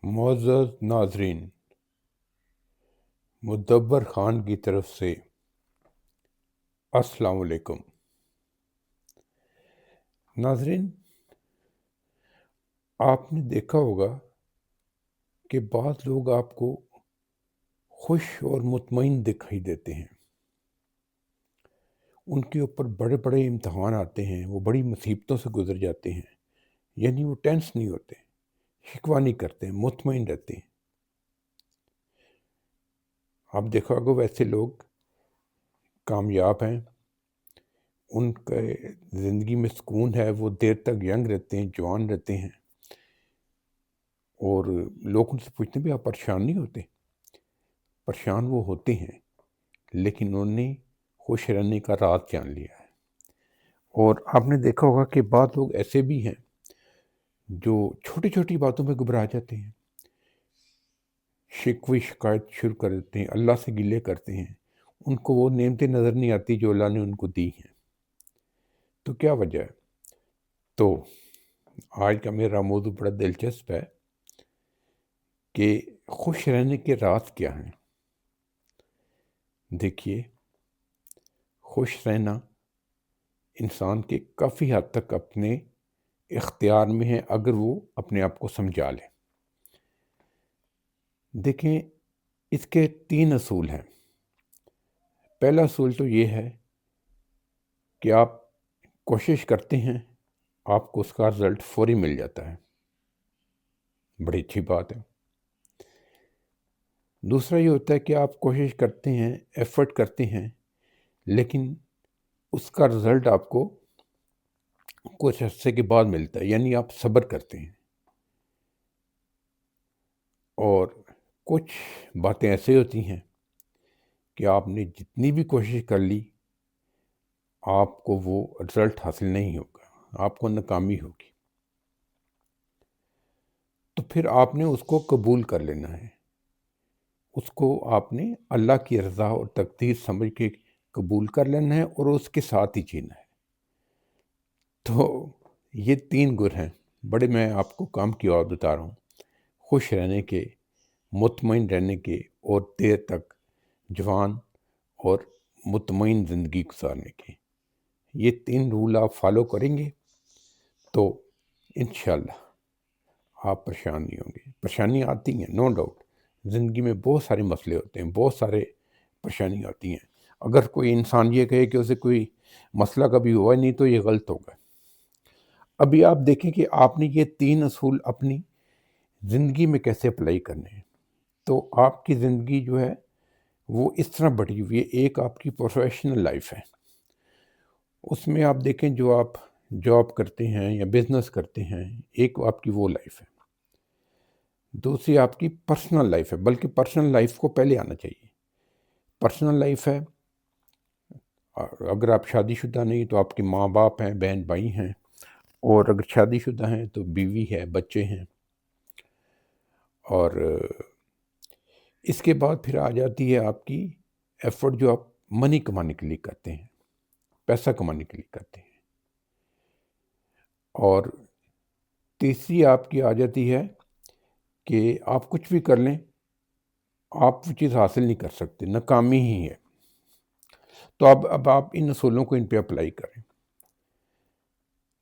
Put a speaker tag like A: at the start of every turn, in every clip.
A: معزز ناظرین، مدبر خان کی طرف سے السلام علیکم۔ ناظرین، آپ نے دیکھا ہوگا کہ بعض لوگ آپ کو خوش اور مطمئن دکھائی دیتے ہیں۔ ان کے اوپر بڑے بڑے امتحان آتے ہیں، وہ بڑی مصیبتوں سے گزر جاتے ہیں، یعنی وہ ٹینس نہیں ہوتے، شکوہ نہیں کرتے، مطمئن رہتے ہیں۔ آپ دیکھا ہوگا ویسے لوگ کامیاب ہیں، ان کے زندگی میں سکون ہے، وہ دیر تک ینگ رہتے ہیں، جوان رہتے ہیں، اور لوگ ان سے پوچھتے ہیں بھی آپ پریشان نہیں ہوتے؟ پریشان وہ ہوتے ہیں، لیکن انہوں نے خوش رہنے کا راز جان لیا ہے۔ اور آپ نے دیکھا ہوگا کہ بعض لوگ ایسے بھی ہیں جو چھوٹی چھوٹی باتوں پہ گھبرا جاتے ہیں، شکوے شکایت شروع کر دیتے ہیں، اللہ سے گلے کرتے ہیں، ان کو وہ نعمتیں نظر نہیں آتی جو اللہ نے ان کو دی ہیں۔ تو کیا وجہ ہے؟ تو آج کا میرا موضوع بڑا دلچسپ ہے کہ خوش رہنے کے راز کیا ہیں۔ دیکھیے، خوش رہنا انسان کے کافی حد تک اپنے اختیار میں ہے اگر وہ اپنے آپ کو سمجھا لے۔ دیکھیں، اس کے 3 اصول ہیں۔ پہلا اصول تو یہ ہے کہ آپ کوشش کرتے ہیں، آپ کو اس کا رزلٹ فوری مل جاتا ہے، بڑی اچھی بات ہے۔ دوسرا یہ ہوتا ہے کہ آپ کوشش کرتے ہیں، ایفرٹ کرتے ہیں، لیکن اس کا رزلٹ آپ کو کچھ عرصے کے بعد ملتا ہے، یعنی آپ صبر کرتے ہیں۔ اور کچھ باتیں ایسے ہوتی ہیں کہ آپ نے جتنی بھی کوشش کر لی، آپ کو وہ رزلٹ حاصل نہیں ہوگا، آپ کو ناکامی ہوگی۔ تو پھر آپ نے اس کو قبول کر لینا ہے، اس کو آپ نے اللہ کی رضا اور تقدیر سمجھ کے قبول کر لینا ہے اور اس کے ساتھ ہی جینا ہے۔ تو یہ 3 گر ہیں بڑے، میں آپ کو کام کی اور بتا رہا ہوں، خوش رہنے کے، مطمئن رہنے کے، اور دیر تک جوان اور مطمئن زندگی گزارنے کے۔ یہ 3 رول آپ فالو کریں گے تو انشاءاللہ آپ پریشان نہیں ہوں گے۔ پریشانی آتی ہیں، نو ڈاؤٹ، زندگی میں بہت سارے مسئلے ہوتے ہیں، بہت سارے پریشانی آتی ہیں۔ اگر کوئی انسان یہ کہے کہ اسے کوئی مسئلہ کبھی ہوا نہیں تو یہ غلط ہوگا۔ ابھی آپ دیکھیں کہ آپ نے یہ 3 اصول اپنی زندگی میں کیسے اپلائی کرنے ہیں۔ تو آپ کی زندگی جو ہے وہ اس طرح بٹی ہوئی ہے۔ ایک آپ کی پروفیشنل لائف ہے، اس میں آپ دیکھیں جو آپ جاب کرتے ہیں یا بزنس کرتے ہیں، ایک آپ کی وہ لائف ہے۔ دوسری آپ کی پرسنل لائف ہے، بلکہ پرسنل لائف کو پہلے آنا چاہیے۔ پرسنل لائف ہے، اگر آپ شادی شدہ نہیں تو آپ کے ماں باپ ہیں، بہن بھائی ہیں، اور اگر شادی شدہ ہیں تو بیوی ہے، بچے ہیں۔ اور اس کے بعد پھر آ جاتی ہے آپ کی ایفرٹ جو آپ منی کمانے کے لیے کرتے ہیں، پیسہ کمانے کے لیے کرتے ہیں۔ اور تیسری آپ کی آ جاتی ہے کہ آپ کچھ بھی کر لیں، آپ وہ چیز حاصل نہیں کر سکتے، ناکامی ہی ہے۔ تو اب آپ ان اصولوں کو ان پہ اپلائی کریں۔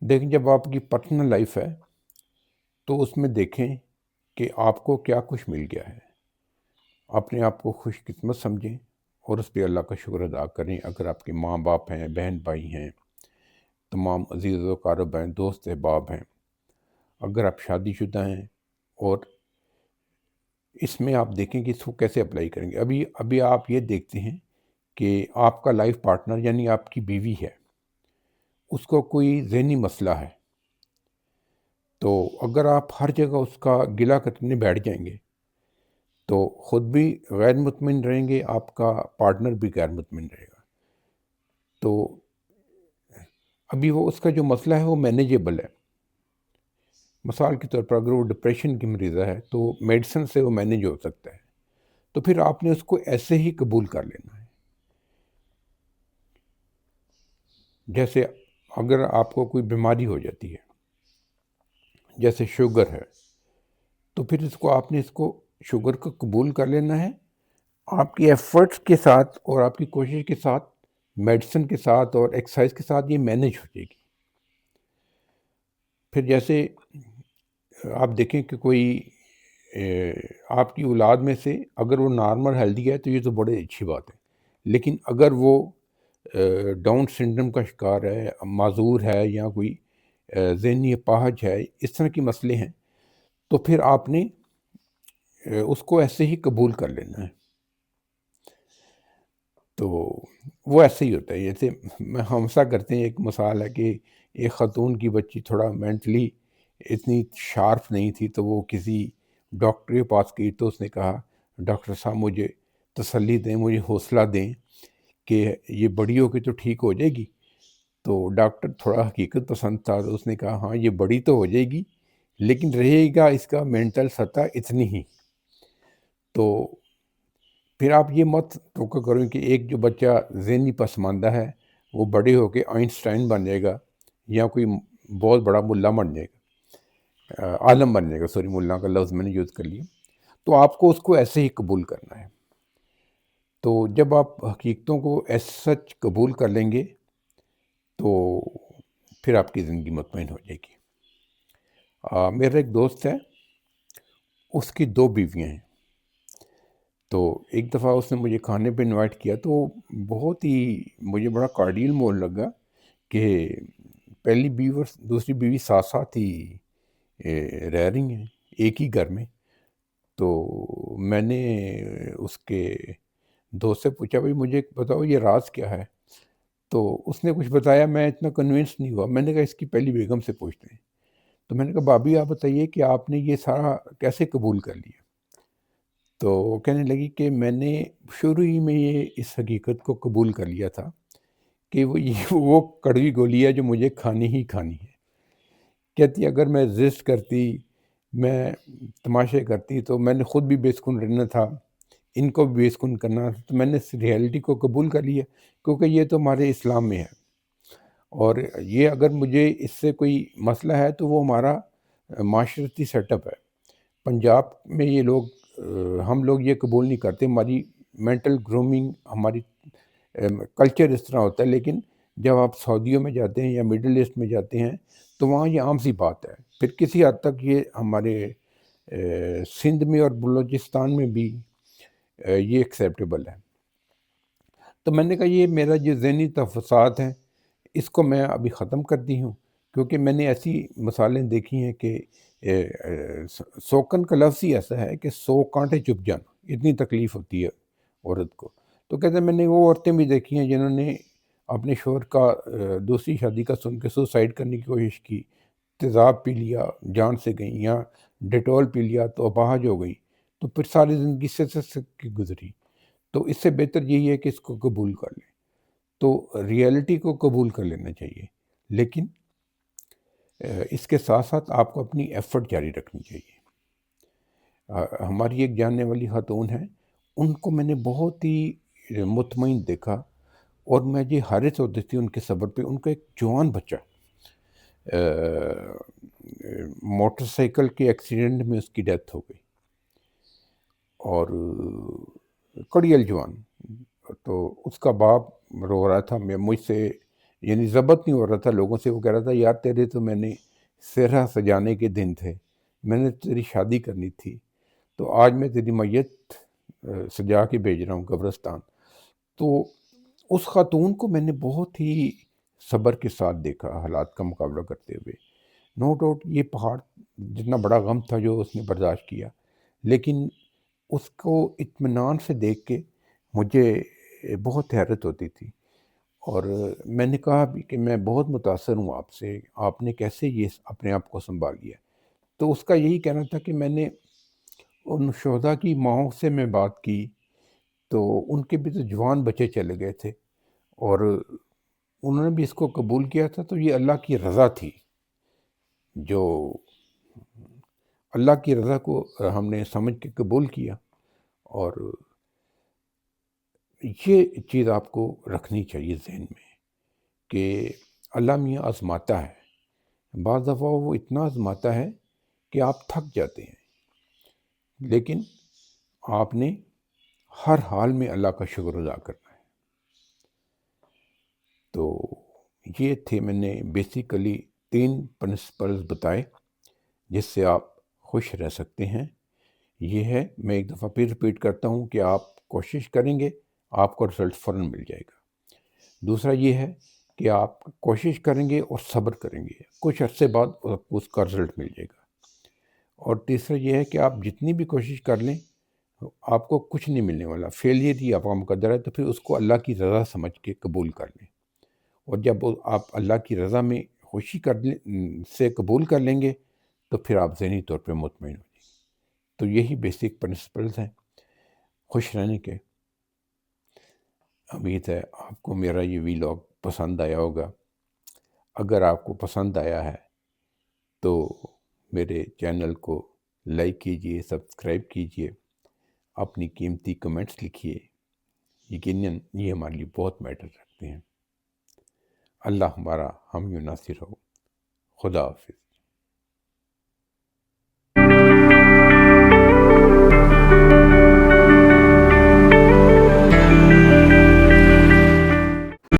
A: دیکھیں، جب آپ کی پرسنل لائف ہے تو اس میں دیکھیں کہ آپ کو کیا کچھ مل گیا ہے، اپنے آپ کو خوش قسمت سمجھیں اور اس پہ اللہ کا شکر ادا کریں۔ اگر آپ کے ماں باپ ہیں، بہن بھائی ہیں، تمام عزیز و اقارب ہیں، دوست احباب ہیں، اگر آپ شادی شدہ ہیں، اور اس میں آپ دیکھیں کہ اس کو کیسے اپلائی کریں گے۔ ابھی آپ یہ دیکھتے ہیں کہ آپ کا لائف پارٹنر یعنی آپ کی بیوی ہے، اس کو کوئی ذہنی مسئلہ ہے، تو اگر آپ ہر جگہ اس کا گلہ کرنے بیٹھ جائیں گے تو خود بھی غیر مطمئن رہیں گے، آپ کا پارٹنر بھی غیر مطمئن رہے گا۔ تو ابھی وہ اس کا جو مسئلہ ہے وہ مینیجیبل ہے۔ مثال کے طور پر اگر وہ ڈپریشن کی مریضہ ہے تو میڈیسن سے وہ مینیج ہو سکتا ہے، تو پھر آپ نے اس کو ایسے ہی قبول کر لینا ہے۔ جیسے اگر آپ کو کوئی بیماری ہو جاتی ہے، جیسے شوگر ہے، تو پھر اس کو شوگر کو قبول کر لینا ہے، آپ کی ایفرٹس کے ساتھ اور آپ کی کوشش کے ساتھ، میڈیسن کے ساتھ اور ایکسرسائز کے ساتھ یہ مینیج ہو جائے گی۔ پھر جیسے آپ دیکھیں کہ کوئی آپ کی اولاد میں سے اگر وہ نارمل ہیلدی ہے تو یہ تو بڑی اچھی بات ہے، لیکن اگر وہ ڈاؤن سنڈروم کا شکار ہے، معذور ہے، یا کوئی ذہنی اپاہج ہے، اس طرح کے مسئلے ہیں، تو پھر آپ نے اس کو ایسے ہی قبول کر لینا ہے۔ تو وہ ایسے ہی ہوتا ہے، جیسے ہم ایسا کرتے ہیں، ایک مثال ہے کہ ایک خاتون کی بچی تھوڑا مینٹلی اتنی شارپ نہیں تھی، تو وہ کسی ڈاکٹر کے پاس گئی، تو اس نے کہا ڈاکٹر صاحب مجھے تسلی دیں، مجھے حوصلہ دیں کہ یہ بڑی ہو کے تو ٹھیک ہو جائے گی۔ تو ڈاکٹر تھوڑا حقیقت پسند تھا، تو اس نے کہا ہاں یہ بڑی تو ہو جائے گی، لیکن رہے گا اس کا مینٹل سطح اتنی ہی۔ تو پھر آپ یہ مت توقع کریں کہ ایک جو بچہ ذہنی پسماندہ ہے وہ بڑے ہو کے آئنسٹائن بن جائے گا، یا کوئی بہت بڑا ملا بن جائے گا، عالم بن جائے گا، سوری ملا کا لفظ میں نے یوز کر لیا۔ تو آپ کو اس کو ایسے ہی قبول کرنا ہے۔ تو جب آپ حقیقتوں کو ایس سچ قبول کر لیں گے تو پھر آپ کی زندگی مطمئن ہو جائے گی۔ میرا ایک دوست ہے، اس کی 2 بیویاں ہیں۔ تو ایک دفعہ اس نے مجھے کھانے پہ انوائٹ کیا، تو بہت ہی مجھے بڑا کارڈیل مول لگا کہ پہلی بیوی اور دوسری بیوی ساتھ ساتھ ہی رہ رہی ہیں ایک ہی گھر میں۔ تو میں نے اس کے دوست سے پوچھا بھائی مجھے بتاؤ یہ راز کیا ہے؟ تو اس نے کچھ بتایا، میں اتنا کنونس نہیں ہوا، میں نے کہا اس کی پہلی بیگم سے پوچھتے ہیں۔ تو میں نے کہا بھابھی آپ بتائیے کہ آپ نے یہ سارا کیسے قبول کر لیا؟ تو وہ کہنے لگی کہ میں نے شروع ہی میں یہ اس حقیقت کو قبول کر لیا تھا کہ وہ کڑوی گولی ہے جو مجھے کھانی ہی کھانی ہے۔ کہتی اگر میں ریزسٹ کرتی، میں تماشے کرتی، تو میں نے خود بھی بے سکون رہنا تھا، ان کو بھی بے سکون کرنا تھا، تو میں نے اس ریئلٹی کو قبول کر لیا، کیونکہ یہ تو ہمارے اسلام میں ہے۔ اور یہ اگر مجھے اس سے کوئی مسئلہ ہے تو وہ ہمارا معاشرتی سیٹ اپ ہے۔ پنجاب میں یہ لوگ ہم لوگ یہ قبول نہیں کرتے، ہماری مینٹل گرومنگ، ہماری کلچر اس طرح ہوتا ہے، لیکن جب آپ سعودیوں میں جاتے ہیں یا مڈل ایسٹ میں جاتے ہیں تو وہاں یہ عام سی بات ہے۔ پھر کسی حد تک یہ ہمارے سندھ میں اور بلوچستان میں بھی یہ ایکسیپٹیبل ہے۔ تو میں نے کہا یہ میرا جو ذہنی تفصیلات ہیں اس کو میں ابھی ختم کر دی ہوں، کیونکہ میں نے ایسی مثالیں دیکھی ہیں کہ سوکن کا لفظ ہی ایسا ہے کہ 100 کانٹے چپ جانا، اتنی تکلیف ہوتی ہے عورت کو۔ تو کہتے ہیں میں نے وہ عورتیں بھی دیکھی ہیں جنہوں نے اپنے شوہر کا دوسری شادی کا سن کے سوسائڈ کرنے کی کوشش کی، تیزاب پی لیا جان سے گئیں، یا ڈیٹول پی لیا تو اپاہج ہو گئی، تو پھر ساری زندگی سے گزری۔ تو اس سے بہتر یہی ہے کہ اس کو قبول کر لیں۔ تو ریئلٹی کو قبول کر لینا چاہیے، لیکن اس کے ساتھ ساتھ آپ کو اپنی ایفرٹ جاری رکھنی چاہیے۔ ہماری ایک جاننے والی خاتون ہیں، ان کو میں نے بہت ہی مطمئن دیکھا، اور میں یہ حیرت ہوتی تھی ان کے صبر پہ۔ ان کا ایک جوان بچہ موٹر سائیکل کے ایکسیڈنٹ میں اس کی ڈیتھ ہو گئی، اور کڑیل جوان۔ تو اس کا باپ رو رہا تھا، میں مجھ سے یعنی ضبط نہیں ہو رہا تھا لوگوں سے، وہ کہہ رہا تھا یار تیرے تو میں نے سہرا سجانے کے دن تھے، میں نے تیری شادی کرنی تھی، تو آج میں تیری میت سجا کے بھیج رہا ہوں قبرستان۔ تو اس خاتون کو میں نے بہت ہی صبر کے ساتھ دیکھا حالات کا مقابلہ کرتے ہوئے۔ نو ڈاؤٹ یہ پہاڑ جتنا بڑا غم تھا جو اس نے برداشت کیا، لیکن اس کو اطمینان سے دیکھ کے مجھے بہت حیرت ہوتی تھی۔ اور میں نے کہا بھی کہ میں بہت متاثر ہوں آپ سے، آپ نے کیسے یہ اپنے آپ کو سنبھال لیا؟ تو اس کا یہی کہنا تھا کہ میں نے ان شہداء کی ماؤں سے میں بات کی، تو ان کے بھی تو جوان بچے چلے گئے تھے، اور انہوں نے بھی اس کو قبول کیا تھا، تو یہ اللہ کی رضا تھی۔ جو اللہ کی رضا کو ہم نے سمجھ کے قبول کیا، اور یہ چیز آپ کو رکھنی چاہیے ذہن میں کہ اللہ میاں آزماتا ہے، بعض دفعہ وہ اتنا آزماتا ہے کہ آپ تھک جاتے ہیں، لیکن آپ نے ہر حال میں اللہ کا شکر ادا کرنا ہے۔ تو یہ تھے میں نے بیسیکلی 3 پرنسپلز بتائے جس سے آپ خوش رہ سکتے ہیں۔ یہ ہے، میں ایک دفعہ پھر ریپیٹ کرتا ہوں کہ آپ کوشش کریں گے، آپ کو رزلٹ فوراً مل جائے گا۔ دوسرا یہ ہے کہ آپ کوشش کریں گے اور صبر کریں گے، کچھ عرصے بعد آپ کو اس کا رزلٹ مل جائے گا۔ اور تیسرا یہ ہے کہ آپ جتنی بھی کوشش کر لیں آپ کو کچھ نہیں ملنے والا، فیلئر ہی آپ کا مقدر ہے، تو پھر اس کو اللہ کی رضا سمجھ کے قبول کر لیں۔ اور جب آپ اللہ کی رضا میں خوشی سے قبول کر لیں گے تو پھر آپ ذہنی طور پہ مطمئن ہو جائیں گے۔ تو یہی بیسک پرنسپلز ہیں خوش رہنے کے۔ امید ہے آپ کو میرا یہ ویلاگ پسند آیا ہوگا۔ اگر آپ کو پسند آیا ہے تو میرے چینل کو لائک کیجئے، سبسکرائب کیجئے، اپنی قیمتی کمنٹس لکھیے، یقیناً یہ ہمارے لیے بہت میٹر رکھتے ہیں۔ اللہ ہمارا ہم یوں ناصر ہو۔ خدا حافظ۔